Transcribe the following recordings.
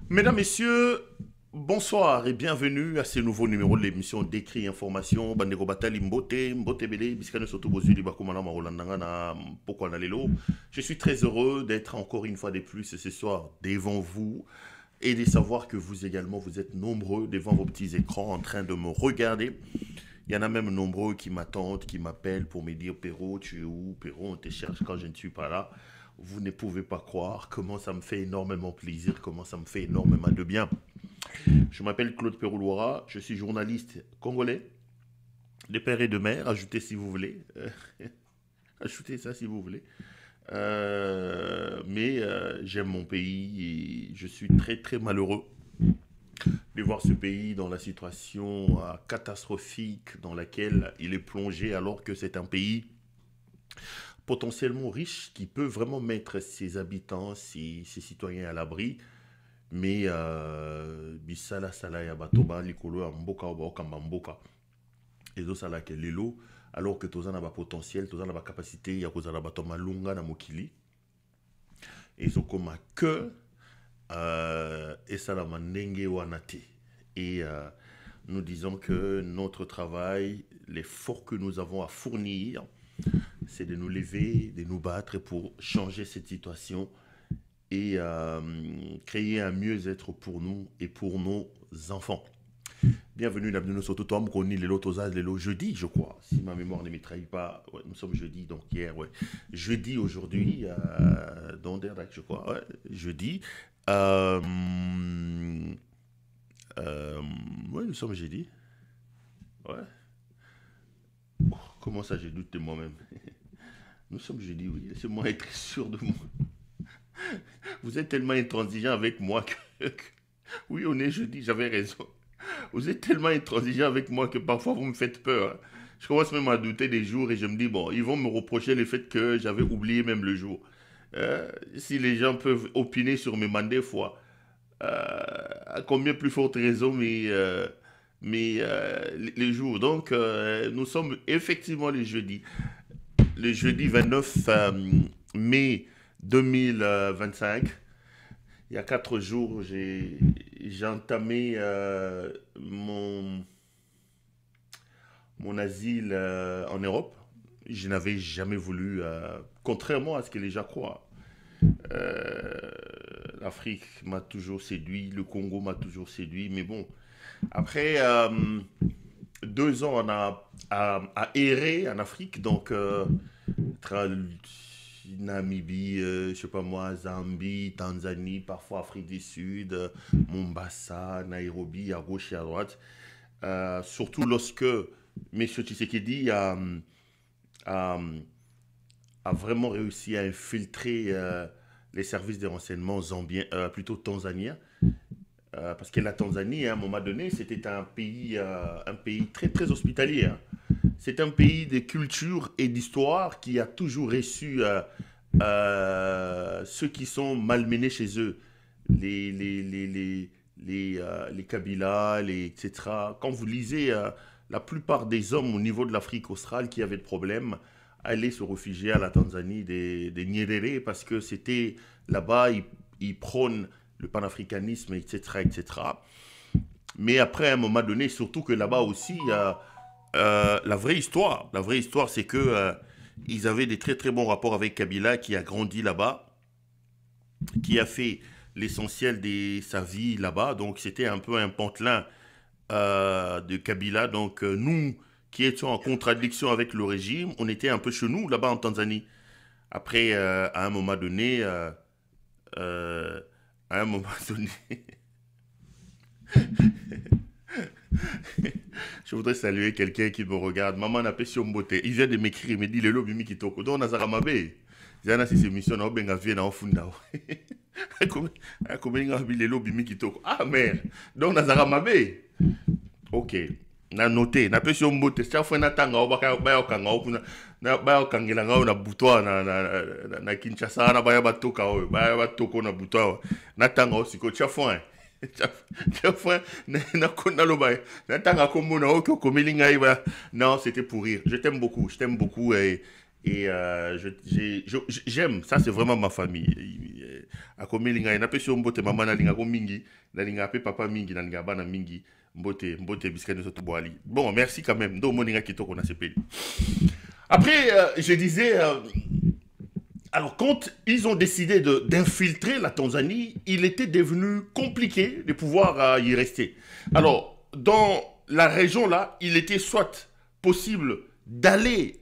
Mesdames, Messieurs, bonsoir et bienvenue à ce nouveau numéro de l'émission Décrit Information. Bandeko Batali Mbote, Mbote Bele, Biskane Soto Bozuli Bakumana Marolandanga na Poko Nalelo. Je suis très heureux d'être encore une fois de plus ce soir devant vous et de savoir que vous également, vous êtes nombreux devant vos petits écrans en train de me regarder. Il y en a même nombreux qui m'attendent, qui m'appellent pour me dire Perrault, tu es où? Perrault, on te cherche quand je ne suis pas là. Vous ne pouvez pas croire comment ça me fait énormément plaisir, comment ça me fait énormément de bien. Je m'appelle Claude Perrouloira, je suis journaliste congolais, de père et de mère, ajoutez si vous voulez. Ajoutez ça si vous voulez. Mais j'aime mon pays et je suis très très malheureux de voir ce pays dans la situation catastrophique dans laquelle il est plongé alors que c'est un pays potentiellement riche qui peut vraiment mettre ses habitants, ses citoyens à l'abri. Mais bisala sala ya batoba likolo ya mboka oba okamba mboka ezosala ke lelo alors que tozana ba potentiel tozana ba capacité ya kozala bato malunga na mokili ezokoma que esala mandenge wana te et nous disons que notre travail, l'effort que nous avons à fournir, c'est de nous lever, de nous battre pour changer cette situation et créer un mieux-être pour nous et pour nos enfants. Bienvenue, bienvenue sur tout homme, qu'on est le jeudi, je crois, si ma mémoire ne me trahit pas. Ouais, nous sommes jeudi, donc hier, ouais. Jeudi aujourd'hui, dans Derdac, je crois, ouais, jeudi. Euh, ouais, nous sommes jeudi. Ouais. Oh, comment ça, j'ai douté de moi-même. Nous sommes jeudi, oui. Laissez-moi être sûr de moi. Vous êtes tellement intransigeant avec moi oui, on est jeudi, j'avais raison. Vous êtes tellement intransigeant avec moi que parfois vous me faites peur, hein. Je commence même à douter des jours et je me dis, bon, ils vont me reprocher le fait que j'avais oublié même le jour. Si les gens peuvent opiner sur mes mandats fois, à combien plus forte raison les jours. Donc, nous sommes effectivement les jeudis. Le jeudi 29 mai 2025. Il y a 4 jours, j'ai entamé mon asile en Europe. Je n'avais jamais voulu, contrairement à ce que les gens croient. Euh, L'Afrique m'a toujours séduit, le Congo m'a toujours séduit, mais bon, après 2 ans à errer en Afrique, donc Namibie, je sais pas moi, Zambie, Tanzanie, parfois Afrique du Sud, Mombasa, Nairobi, à gauche et à droite. Surtout lorsque M. Tshisekedi a, a vraiment réussi à infiltrer les services de renseignement zambiens, plutôt tanzaniens. Parce que la Tanzanie, à un moment donné, c'était un pays très, très hospitalier, hein. C'est un pays de culture et d'histoire qui a toujours reçu ceux qui sont malmenés chez eux. Les Kabila, etc. Quand vous lisez, la plupart des hommes au niveau de l'Afrique australe qui avaient des problèmes allaient se réfugier à la Tanzanie des Nyerere parce que c'était là-bas, ils prônent le panafricanisme, etc., etc. Mais après, à un moment donné, surtout que là-bas aussi, la vraie histoire, c'est que ils avaient des très très bons rapports avec Kabila, qui a grandi là-bas, qui a fait l'essentiel de sa vie là-bas. Donc c'était un peu un pantelin de Kabila. Donc nous, qui étions en contradiction avec le régime, on était un peu chez nous là-bas en Tanzanie. Après, à un moment donné, euh, à un moment donné, je voudrais saluer quelqu'un qui me regarde. Maman n'a pas sur beauté. Il vient de m'écrire, il me dit Lelo Bimi Kitoko. Donc, Nazara Mabe. Zana, si c'est mission, on benga vie na ofunda. Comment Lelo Bimi Kitoko. Ah, merde. Donc, Nazara Mabe. Ok. Na noté. Na pe sur beauté. Chaque fois, na tanga, o baka, baya okanga, na baya okangela ngao na butwa na Kinshasa, na baya batoka, baya batoko na butwa. Na tanga osiko. Chaque fois, chaque fois, non, c'était pour rire. Je t'aime beaucoup Et j'aime, ça c'est vraiment ma famille. A comme linga ina pe sur mbote mama na linga ko mingi, na linga pe papa mingi, na linga bana mingi, mbote biskane soto boali. Bon, merci quand même. Do moninga kito qu'on a ces pays. Après, je disais, alors quand ils ont décidé d'infiltrer la Tanzanie, il était devenu compliqué de pouvoir y rester. Alors, dans la région là, il était soit possible d'aller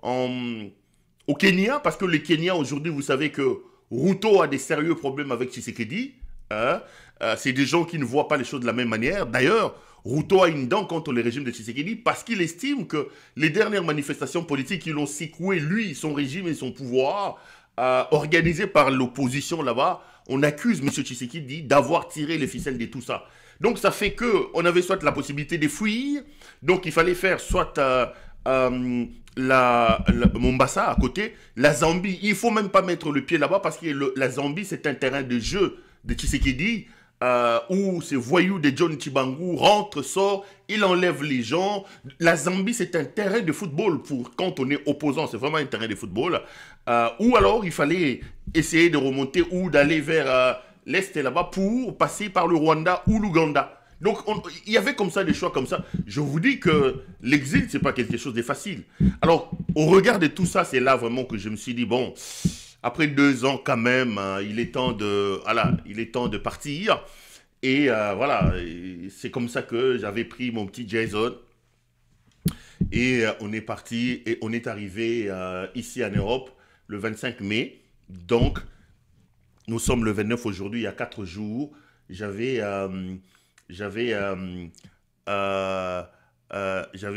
au Kenya, parce que le Kenya aujourd'hui, vous savez que Ruto a des sérieux problèmes avec Tshisekedi. Hein? C'est des gens qui ne voient pas les choses de la même manière. D'ailleurs, Ruto a une dent contre le régime de Tshisekedi parce qu'il estime que les dernières manifestations politiques qui l'ont secoué, lui, son régime et son pouvoir, organisées par l'opposition là-bas, on accuse M. Tshisekedi d'avoir tiré les ficelles de tout ça. Donc ça fait qu'on avait soit la possibilité de fuir, donc il fallait faire soit Mombasa à côté, la Zambie, il ne faut même pas mettre le pied là-bas parce que la Zambie c'est un terrain de jeu de Tshisekedi où ces voyous de John Chibangu rentrent, sortent, il enlève les gens. La Zambie c'est un terrain de football pour quand on est opposant, c'est vraiment un terrain de football. Ou alors il fallait essayer de remonter ou d'aller vers l'Est là-bas pour passer par le Rwanda ou l'Ouganda. Donc, il y avait comme ça des choix comme ça. Je vous dis que l'exil, c'est pas quelque chose de facile. Alors, au regard de tout ça, c'est là vraiment que je me suis dit, bon, après 2 ans quand même, il est temps de partir. Et voilà, c'est comme ça que j'avais pris mon petit Jason. Et on est parti et on est arrivé ici en Europe le 25 mai. Donc, nous sommes le 29 aujourd'hui, il y a 4 jours. J'avais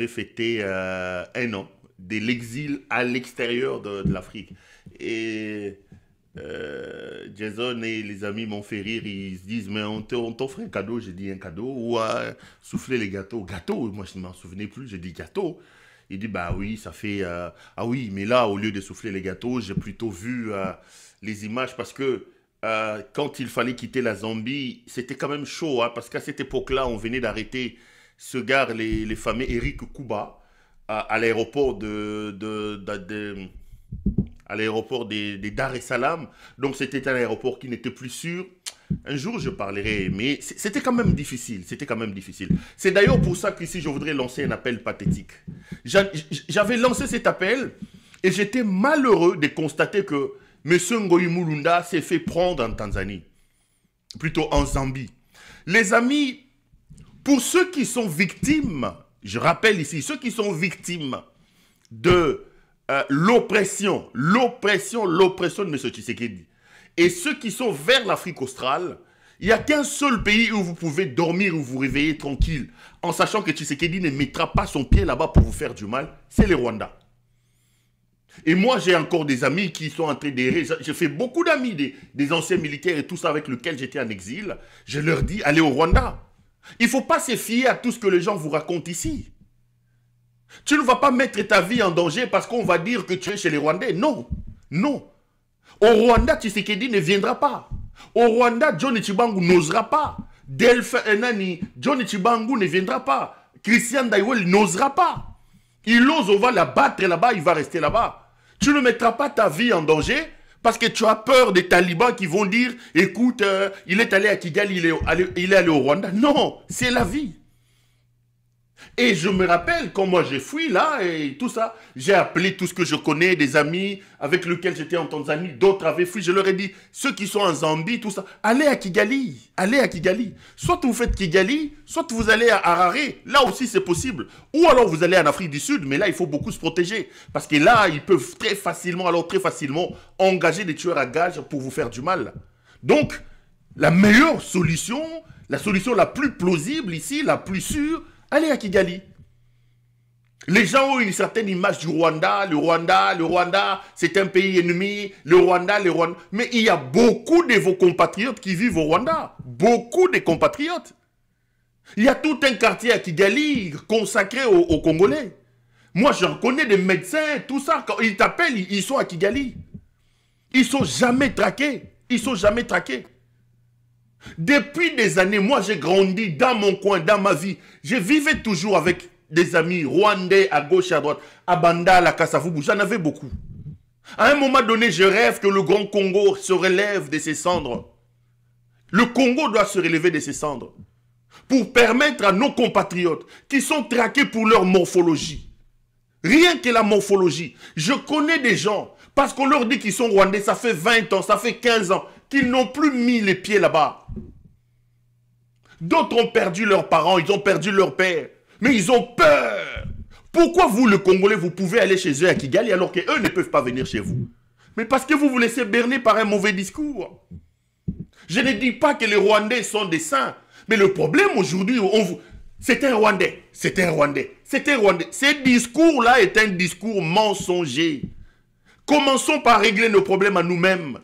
fêté 1 an de l'exil à l'extérieur de l'Afrique. Et Jason et les amis m'ont fait rire, ils se disent, mais on t'offre un cadeau, j'ai dit un cadeau, ou souffler les gâteaux. Gâteau, moi je ne m'en souvenais plus, j'ai dit gâteau. Il dit, bah oui, ça fait... ah oui, mais là, au lieu de souffler les gâteaux, j'ai plutôt vu les images parce que quand il fallait quitter la Zambie, c'était quand même chaud, hein, parce qu'à cette époque-là, on venait d'arrêter ce gars, les fameux Eric Kuba, à l'aéroport à l'aéroport des Dar es Salaam. Donc c'était un aéroport qui n'était plus sûr. Un jour, je parlerai, mais c'était quand même difficile. C'était quand même difficile. C'est d'ailleurs pour ça qu'ici, je voudrais lancer un appel pathétique. J'avais lancé cet appel et j'étais malheureux de constater que M. Ngoyi Mulunda s'est fait prendre en Tanzanie, plutôt en Zambie. Les amis, pour ceux qui sont victimes, je rappelle ici, ceux qui sont victimes de l'oppression de M. Tshisekedi, et ceux qui sont vers l'Afrique australe, il n'y a qu'un seul pays où vous pouvez dormir ou vous réveiller tranquille, en sachant que Tshisekedi ne mettra pas son pied là-bas pour vous faire du mal, c'est le Rwanda. Et moi, j'ai encore des amis qui sont en train d'errer. J'ai fait beaucoup d'amis, des anciens militaires et tout ça avec lesquels j'étais en exil. Je leur dis, allez au Rwanda. Il ne faut pas se fier à tout ce que les gens vous racontent ici. Tu ne vas pas mettre ta vie en danger parce qu'on va dire que tu es chez les Rwandais. Non, non. Au Rwanda, Tshisekedi ne viendra pas. Au Rwanda, John Chibangu n'osera pas. Delphin Enani, John Chibangu ne viendra pas. Christian Daiwel n'osera pas. Il ose, on va la battre là-bas, il va rester là-bas. Tu ne mettras pas ta vie en danger parce que tu as peur des talibans qui vont dire, écoute, il est allé à Kigali, il est allé au Rwanda. Non, c'est la vie. Et je me rappelle, quand moi j'ai fui là et tout ça, j'ai appelé tout ce que je connais, des amis avec lesquels j'étais en Tanzanie, d'autres avaient fui, je leur ai dit, ceux qui sont en Zambie, tout ça, allez à Kigali, allez à Kigali. Soit vous faites Kigali, soit vous allez à Harare, là aussi c'est possible. Ou alors vous allez en Afrique du Sud, mais là il faut beaucoup se protéger. Parce que là, ils peuvent très facilement engager des tueurs à gages pour vous faire du mal. Donc, la meilleure solution, la solution la plus plausible ici, la plus sûre, allez à Kigali. Les gens ont une certaine image du Rwanda. Le Rwanda, c'est un pays ennemi. Le Rwanda. Mais il y a beaucoup de vos compatriotes qui vivent au Rwanda. Beaucoup de compatriotes. Il y a tout un quartier à Kigali consacré aux Congolais. Moi, j'en connais des médecins, tout ça. Quand ils t'appellent, ils sont à Kigali. Ils ne sont jamais traqués. Ils ne sont jamais traqués. Depuis des années, moi j'ai grandi dans mon coin, dans ma vie. Je vivais toujours avec des amis rwandais à gauche et à droite, à Banda, à la Kassavubu, j'en avais beaucoup. À un moment donné, je rêve que le grand Congo se relève de ses cendres. Le Congo doit se relever de ses cendres pour permettre à nos compatriotes qui sont traqués pour leur morphologie. Rien que la morphologie. Je connais des gens, parce qu'on leur dit qu'ils sont rwandais, ça fait 20 ans, ça fait 15 ans, qu'ils n'ont plus mis les pieds là-bas. D'autres ont perdu leurs parents, ils ont perdu leur père. Mais ils ont peur. Pourquoi vous, le Congolais, vous pouvez aller chez eux à Kigali alors qu'eux ne peuvent pas venir chez vous? Mais parce que vous vous laissez berner par un mauvais discours. Je ne dis pas que les Rwandais sont des saints. Mais le problème aujourd'hui, c'est un Rwandais. C'est un Rwandais. C'est un Rwandais. Ce discours-là est un discours mensonger. Commençons par régler nos problèmes à nous-mêmes.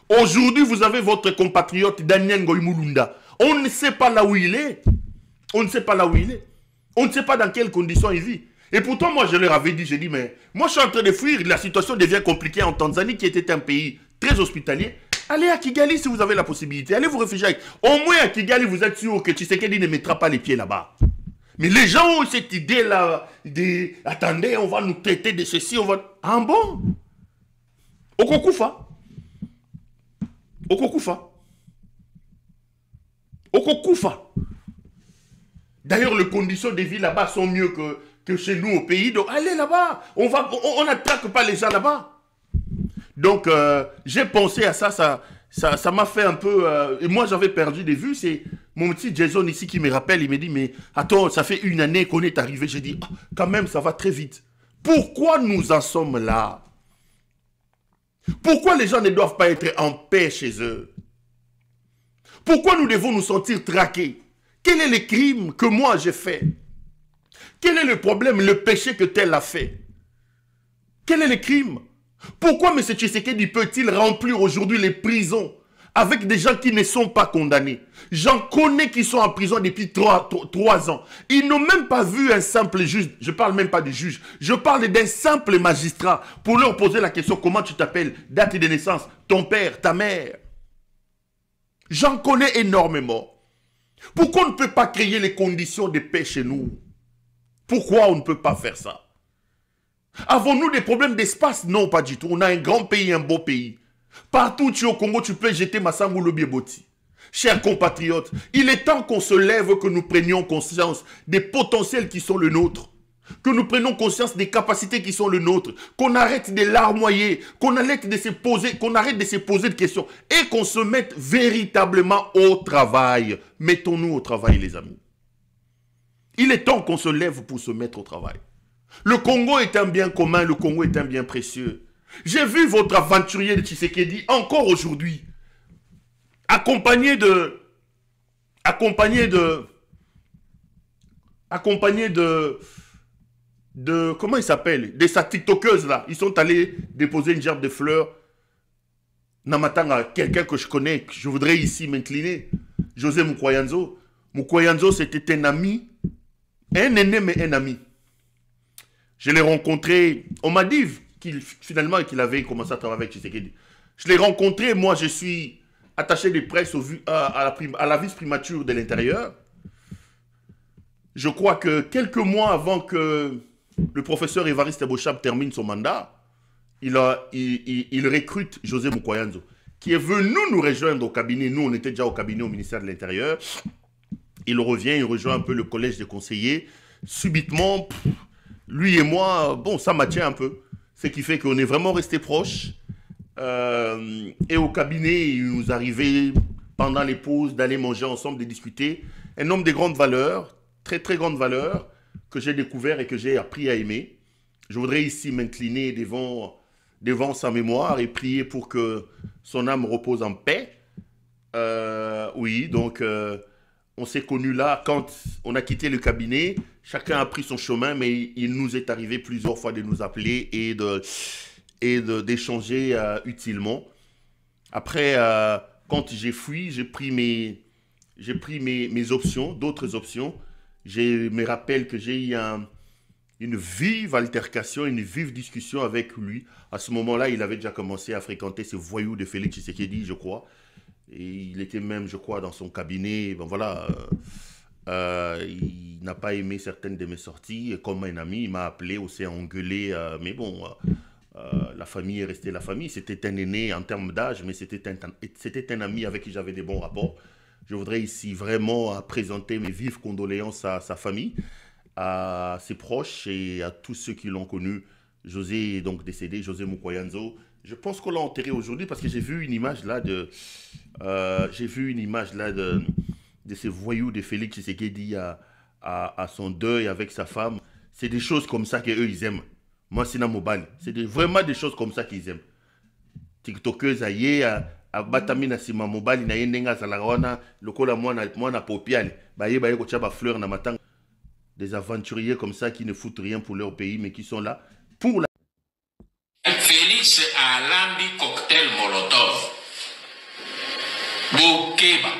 Aujourd'hui, vous avez votre compatriote Daniel Ngoïmoulunda. On ne sait pas là où il est. On ne sait pas là où il est. On ne sait pas dans quelles conditions il vit. Et pourtant, moi, je leur avais dit, j'ai dit, mais moi, je suis en train de fuir. La situation devient compliquée en Tanzanie, qui était un pays très hospitalier. Allez à Kigali si vous avez la possibilité. Allez vous réfugier. Au moins à Kigali, vous êtes sûr que Tshisekedi ne mettra pas les pieds là-bas. Mais les gens ont cette idée-là. Attendez, on va nous traiter de ceci. On va... Ah bon? Okokufa. Okokufa. Okokufa. D'ailleurs, les conditions de vie là-bas sont mieux que chez nous au pays. Donc, allez là-bas. On n'attraque pas les gens là-bas. Donc, j'ai pensé à ça. Ça m'a fait un peu... et moi, j'avais perdu des vues. C'est mon petit Jason ici qui me rappelle. Il me dit, mais attends, ça fait une année qu'on est arrivé. J'ai dit, ah, quand même, ça va très vite. Pourquoi nous en sommes là? Pourquoi les gens ne doivent pas être en paix chez eux? Pourquoi nous devons nous sentir traqués? Quel est le crime que moi j'ai fait? Quel est le problème, le péché que tel a fait? Quel est le crime? Pourquoi M. Tshisekedi peut-il remplir aujourd'hui les prisons avec des gens qui ne sont pas condamnés? J'en connais qui sont en prison depuis 3 ans. Ils n'ont même pas vu un simple juge. Je ne parle même pas du juge. Je parle d'un simple magistrat pour leur poser la question, comment tu t'appelles, date de naissance, ton père, ta mère. J'en connais énormément. Pourquoi on ne peut pas créer les conditions de paix chez nous? Pourquoi on ne peut pas faire ça? Avons-nous des problèmes d'espace? Non, pas du tout. On a un grand pays, un beau pays. Partout où tu es au Congo, tu peux jeter Massango Lobieboti. Chers compatriotes, il est temps qu'on se lève, que nous prenions conscience des potentiels qui sont le nôtre. Que nous prenions conscience des capacités qui sont le nôtre. Qu'on arrête de larmoyer, qu'on arrête de se poser de questions. Et qu'on se mette véritablement au travail. Mettons-nous au travail, les amis. Il est temps qu'on se lève pour se mettre au travail. Le Congo est un bien commun, le Congo est un bien précieux. J'ai vu votre aventurier de Tshisekedi encore aujourd'hui, accompagné de comment il s'appelle, de sa tiktokeuse là. Ils sont allés déposer une gerbe de fleurs. Namatanga, quelqu'un que je connais, que je voudrais ici m'incliner. José Mukwayanzo. Mukwayanzo, c'était un ami, un aîné mais un ami. Je l'ai rencontré, on m'a dit finalement qu'il avait commencé à travailler avec Tshisekedi. Je l'ai rencontré, moi je suis attaché de presse à la vice-primature de l'intérieur. Je crois que quelques mois avant que le professeur Évariste Bochab termine son mandat, il recrute José Mukwayanzo, qui est venu nous rejoindre au cabinet. Nous, on était déjà au cabinet au ministère de l'Intérieur. Il revient, il rejoint un peu le collège des conseillers. Subitement, lui et moi, bon, ça matchait un peu. Ce qui fait qu'on est vraiment restés proches. Et au cabinet, il nous arrivait, pendant les pauses, d'aller manger ensemble, de discuter. Un homme de grande valeur, très très grande valeur, que j'ai découvert et que j'ai appris à aimer. Je voudrais ici m'incliner devant sa mémoire et prier pour que son âme repose en paix. Oui, donc on s'est connus là quand on a quitté le cabinet. Chacun a pris son chemin, mais il nous est arrivé plusieurs fois de nous appeler et d'échanger utilement. Après, quand j'ai fui, j'ai pris mes options, d'autres options. Je me rappelle que j'ai eu une vive altercation, une vive discussion avec lui. À ce moment-là, il avait déjà commencé à fréquenter ces voyous de Félix Tshisekedi, je crois. Et il était même, je crois, dans son cabinet. Ben voilà. Il n'a pas aimé certaines de mes sorties. Et comme un ami, il m'a appelé, on s'est engueulé. Mais bon, la famille est restée la famille. C'était un aîné en termes d'âge, mais c'était un ami avec qui j'avais des bons rapports. Je voudrais ici vraiment présenter mes vives condoléances à sa famille, à ses proches et à tous ceux qui l'ont connu. José est donc décédé, José Mukwayanzo. Je pense qu'on l'a enterré aujourd'hui parce que j'ai vu une image là de ces voyous de Félix Tshisekedi à son deuil avec sa femme. C'est des choses comme ça qu'eux ils aiment. Moi c'est mobile. C'est vraiment des choses comme ça qu'ils aiment. TikTokeuse aye a batami na sima mobile na yendenga zalawana lokola mwana popial baye ko tchaba fleur na matang. Des aventuriers comme ça qui ne foutent rien pour leur pays mais qui sont là pour la... Félix a lambi cocktail Molotov. Bokeba.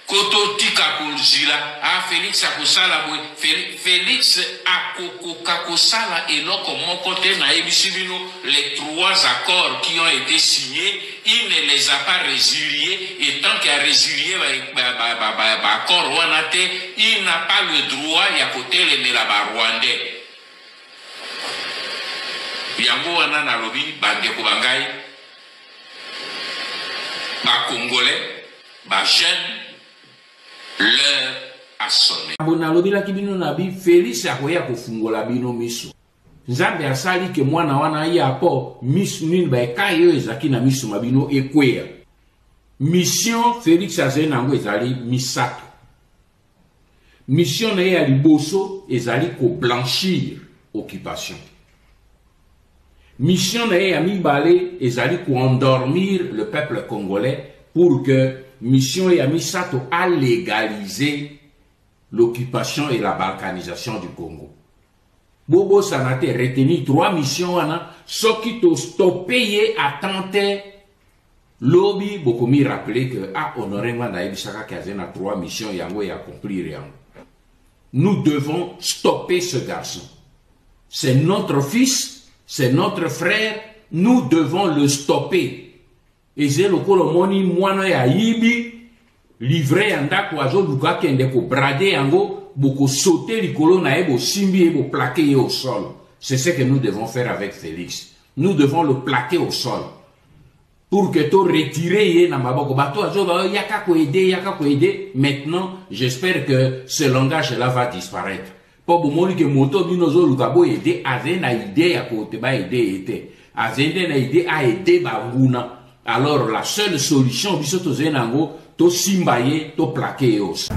Koto tika kulzila. Ah, Félix a kusala boy. Félix a kakosala eloko mokote na ebisibino les 3 accords qui ont été signés. Il ne les a pas résiliés. Et tant qu'il a résilié accord wanate, il n'a pas le droit ya kote le melaba rwandais. Yango wana na lobi bandeko bangai ba congolais ba jeune leur a sonné. Abona lobi la kibino na bi Félix akoya kofungola bino miso. Nzambe asali ke mwana wana ya po miso nini ba kayo ezaki na miso mabino ekwea. Mission Félix azena ngo ezali misato. Mission na ya liboso ezali ko blanchir occupation. Mission na mibale ezali ko endormir le peuple congolais pour que mission ya misato a légaliser l'occupation et la balkanisation du Congo. Bobo sanate retenir 3 missions wana soki to stopper à tenter lobby beaucoup mi rappeler que honoré ngana ebisaka kazena 3 missions yango et accomplir yango. Nous devons stopper ce garçon. C'est notre fils. C'est notre frère, nous devons le stopper. Et c'est le colo moni moano ya yibi livré anda ko azo luka kende ko brader yango boko sauter likolo na ebo simbi ebo plaquer au sol. C'est ce que nous devons faire avec Félix. Nous devons le plaquer au sol. Pour que to retirer na maboko bato azo ba yaka ko aider. Maintenant, j'espère que ce langage là va disparaître. Pour que moto binozo lukabo aider azena idée à côté ba aider était azena idée à aider banguna. Alors la seule solution biso to zenango to simbaye to plaquer os.